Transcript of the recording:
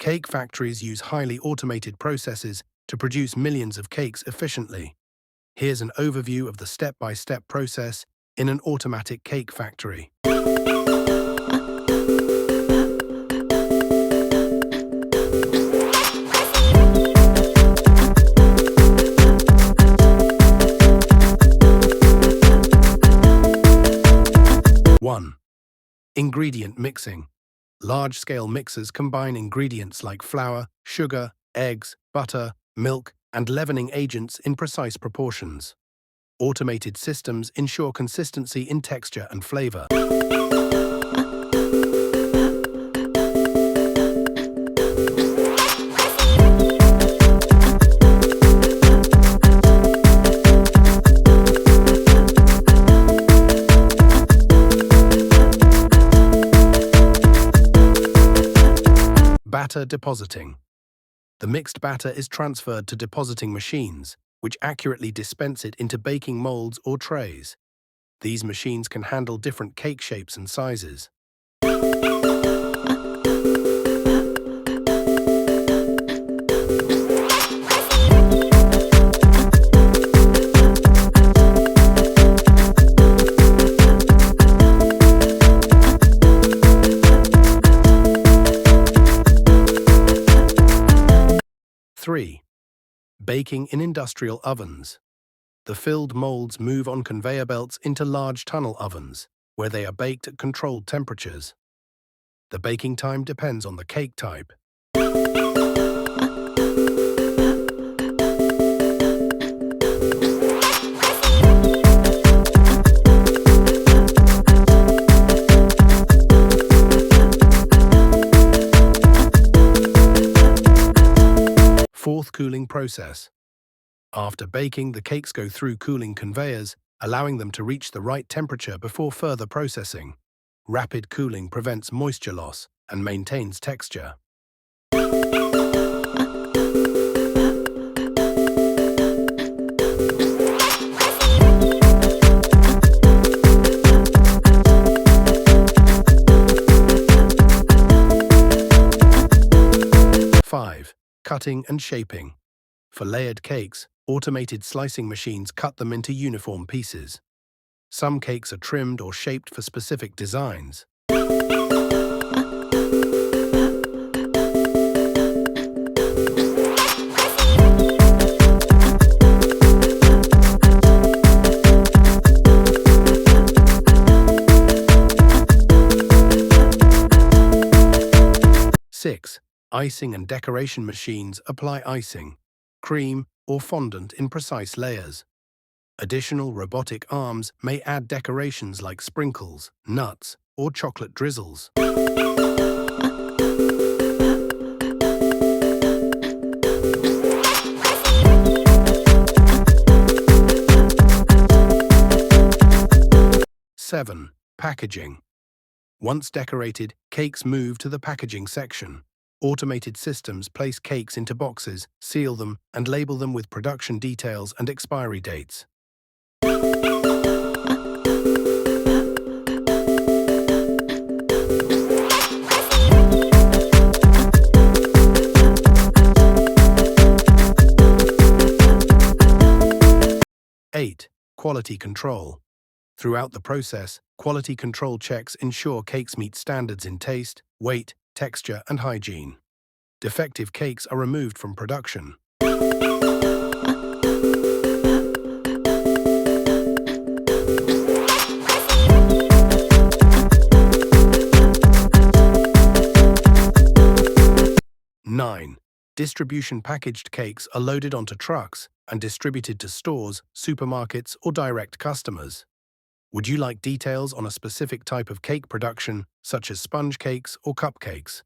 Cake factories use highly automated processes to produce millions of cakes efficiently. Here's an overview of the step-by-step process in an automatic cake factory. 1. Ingredient mixing. Large-scale mixers combine ingredients like flour, sugar, eggs, butter, milk, and leavening agents in precise proportions. Automated systems ensure consistency in texture and flavor. 2. Batter depositing. The mixed batter is transferred to depositing machines, which accurately dispense it into baking molds or trays. These machines can handle different cake shapes and sizes. 3. Baking in industrial ovens. The filled molds move on conveyor belts into large tunnel ovens, where they are baked at controlled temperatures. The baking time depends on the cake type. 4th cooling process. After baking, the cakes go through cooling conveyors, allowing them to reach the right temperature before further processing. Rapid cooling prevents moisture loss and maintains texture. 5. Cutting and shaping. For layered cakes, automated slicing machines cut them into uniform pieces. Some cakes are trimmed or shaped for specific designs. 6. Icing and decoration machines apply icing, cream, or fondant in precise layers. Additional robotic arms may add decorations like sprinkles, nuts, or chocolate drizzles. 7. Packaging. Once decorated, cakes move to the packaging section. Automated systems place cakes into boxes, seal them, and label them with production details and expiry dates. 8. Quality control. Throughout the process, quality control checks ensure cakes meet standards in taste, weight, texture, and hygiene. Defective cakes are removed from production. 9. Distribution packaged cakes are loaded onto trucks and distributed to stores, supermarkets, or direct customers. Would you like details on a specific type of cake production, such as sponge cakes or cupcakes?